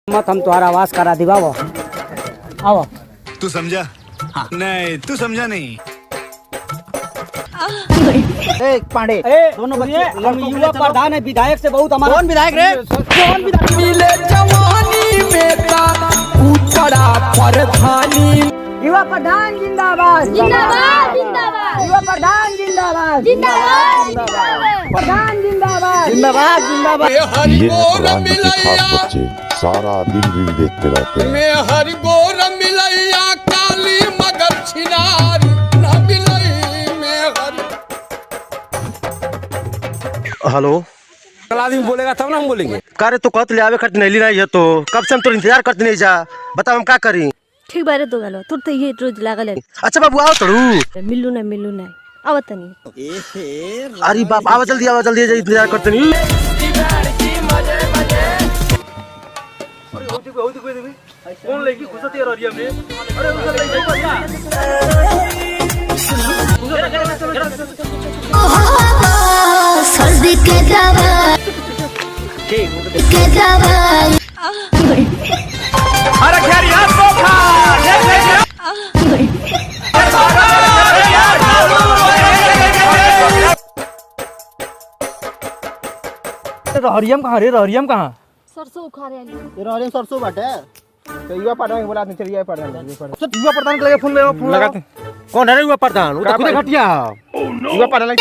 मत हम तुम्हारा आवाज करा दी बाबा। आओ तू समझा? हाँ। नहीं तू समझा नहीं। पांडे दोनों बच्चे हम युवा प्रधान है, विधायक से बहुत हमारा। कौन विधायक रे? कौन विधायक? मिले जवानी में का उतरा प्रधानी। युवा प्रधान जिंदाबाद जिंदाबाद जिंदाबाद युवा प्रधान जिंदाबाद जिंदाबाद प्रधान जिंदाबाद जिंदाबाद जिंदाबाद। ये प्रधान जी के खास बच्चे सारा दिन रील देखते रहते हैं। मैं हरि गोर मिलैया काली मगर छिनारी न मिलई मैं हरि। हेलो, कल आदमी बोलेगा तब ना हम बोलेंगे। करे तो कहते ले आवे खत नहीं नहीं है तो कब से हम तो इंतजार करते नहीं जा। बताओ हम क्या करी? ठीक बारे तो गलो तुर तो ये रोज लागल है। अच्छा बाबू आओ तड़ू। मिलू ना आवत नहीं। अरे बाप आवा जल्दी इंतजार करते नहीं। कौन लेगी घुसती है ररिया में? अरे सर्दी के दवा के दवा अरे खैर यार तो खा रहरियम कहाँ रे? रहरियम कहाँ? सरसों उखाड़े आली। ये रहरियम सरसों बाटे तो युवा प्रधान के बोला नहीं। युवा प्रधान के लगे फोन लगाते। कौन है युवा प्रधान? वो तो खुद घटिया युवा प्रधान लगे।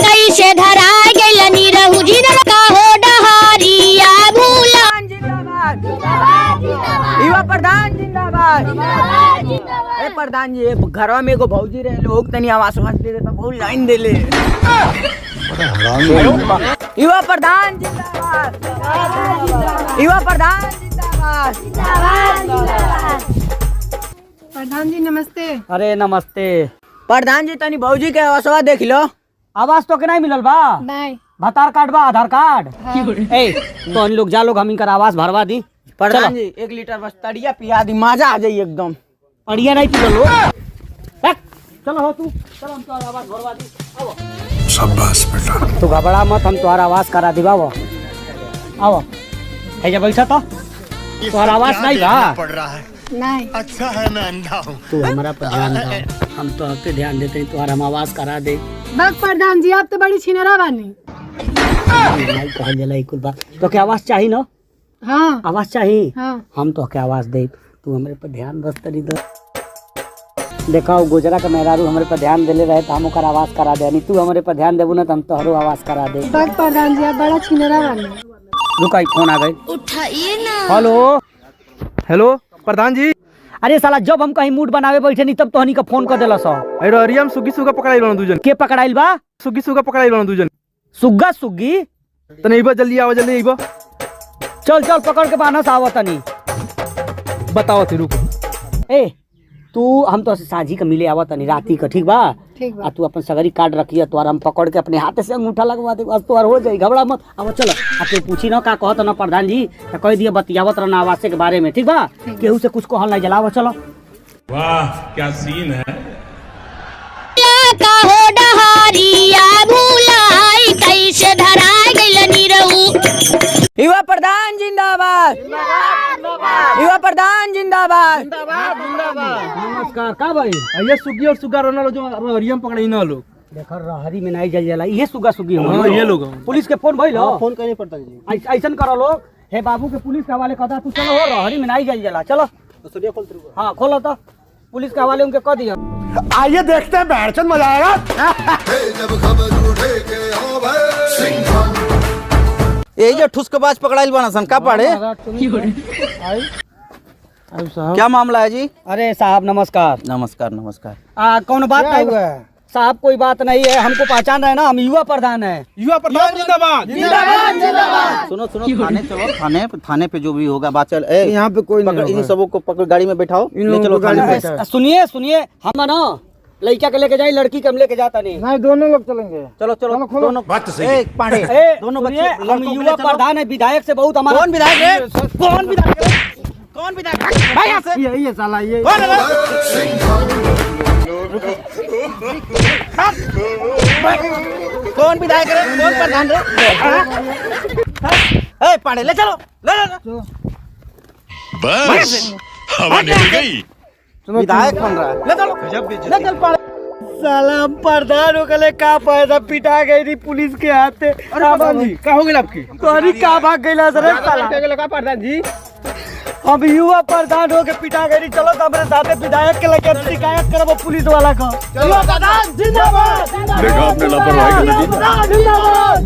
कैसे धरा गेलनी रहू जिधर का हो डहारिया भूला। युवा प्रधान जिंदाबाद। अरे प्रधान जी घरवा में एगो भौजी रहे लोग तनी आवाज दे तो बहुत लाइन दे ले। युवा प्रधान जिंदाबाद युवा प्रधान जिंदाबाद। प्रधान जी नमस्ते। अरे नमस्ते प्रधान जी, तनी भौजी के आवासवा देख लो। आवाज तो के नहीं मिलल बा? नहीं। भतार कार्ड बा? आधार कार्ड? ए तो इन लोग जा लोग हम इनकर आवाज भरवा दी। प्रधान जी 1 लीटर बस तड़िया पिया दी, मजा आ जाई एकदम। पढ़िया नहीं पी लो। चलो हो तू, चलो हम तुम्हारा आवाज भरवा दी। आओ शाबाश बेटा। तू घबरा मत, हम तुम्हारा आवाज करा दी बाबा। आओ है जब बैठा तो तुम्हारा आवाज नहीं बा? पड़ रहा है। नहीं। अच्छा है मैं अंधा हूँ। तू हमारा पर ध्यान दे, हम तो आप पे ध्यान देते हैं। तुम्हारा हम आवाज करा दे। बस प्रधान जी आप तो बड़ी छिनरा बानी। नहीं कहल जाला ई कुल बात। तो क्या आवाज चाहिए ना? हाँ आवाज चाहिए। हाँ। हम तो क्या आवाज दे, तू हमारे पर ध्यान बस तरी दो। देखा गुजरा का मेहरारू हमारे पर ध्यान देले रहे तो हम ओकर आवाज करा दे। नहीं तू हमारे पर ध्यान देबू ना तो हम तोहरो आवाज करा दे। बस प्रधान जी आप बड़ा छिनरा बानी। रुका फोन आ गई। उठाइए ना। हेलो हेलो प्रधान जी। अरे साला जब हम कहीं मूड बनावे बैठे नहीं तब तो हनी का फोन कर देला सो। रहरियम सुगी सुगा पकड़ाइल बन दूजन। के पकड़ाइल बा? सुगी सुगा पकड़ाइल बन दूजन। सुग्गा सुग्गी तो नहीं बा जल्दी आओ जल्दी आइबो। चल चल पकड़ के बानस आवत तनी। बताओ ती रुको। ए तू हम तो साझी का मिले आवत तनी राती का, ठीक बा? ठीक बा। आ तू अपन सगरी कार्ड रखिए तो हम पकड़ के अपने हाथ से अंगूठा लगवा दे। बस तोहर हो जाई, घबरा मत। अब चलो आ तू पूछी ना का कहत ना प्रधान जी तो कह दिए बतियावत रहना आवास के बारे में, ठीक बा? केहू से कुछ कहल नहीं जलाव। चलो वाह क्या सीन है। का हो डहारिया भूलाई कैसे धरा गेलनी रहू। युवा प्रधान जिंदाबाद युवा प्रधान जिंदाबाद। नमस्कार का भाई? ये सुगी और सुगा रहना जो रहरियम पकड़ाई ना लोग। देखो रहरी में नहीं जल जाला, ये सुगा सुगी हो। हां ये लोग पुलिस के फोन भइल हो? फोन करनी पड़ता जी। ऐसन करो लोग, हे बाबू के पुलिस के हवाले कहता। तू चलो हो रहरी में नहीं जल जाला। चलो सूर्य खोल तू। हाँ खोलो तो पुलिस के हवाले उनके कह दिया। आइए देखते हैं बैठचंद मजा आएगा। जब खबर उठे के आओ भाई। यही जो ठुसकबाज पकड़ाइल बना सन का पाड़े? क्या मामला है जी? अरे साहब नमस्कार। नमस्कार नमस्कार। कौन बात नहीं हुआ है साहब? कोई बात नहीं है, हमको पहचान रहे ना, हम युवा प्रधान है। युवा प्रधान जिंदाबाद जिंदाबाद जिंदाबाद। सुनो थाने चलो। थाने पे जो भी होगा बात चल। यहाँ पे कोई नहीं। इन सबों को पकड़ गाड़ी में बैठाओ। ले चलो थाने पे। सुनिए सुनिए, हम ना लड़का के लेके जाए, लड़की के हम लेके जाता नहीं। नहीं दोनों लोग चलेंगे। चलो दोनों बात तो सही है। पांडे दोनों बच्चे हम युवा प्रधान है, विधायक से बहुत हमारा। कौन विधायक है? कौन विधायक? कौन विधायक? ये साला ये। कौन है? कौन विधायक रे कौन प्रधान रे ए पाड़े ले चलो ले बस हवा निकल गई। विधायक बन रहा है ले चलो ले चल पाड़े साला हम प्रधान हो गए का पैसा पिटा गई थी पुलिस के हाथे। प्रधान जी का हो गई आपकी तोरी का भाग गइला सरे साला का प्रधान जी हम युवा प्रधान हो के पिटा गई। चलो तो हमारे साथे विधायक के लगे शिकायत करब पुलिस वाला का। चलो प्रधान जिंदाबाद देखा आपने लापरवाही कर दी। जिंदाबाद।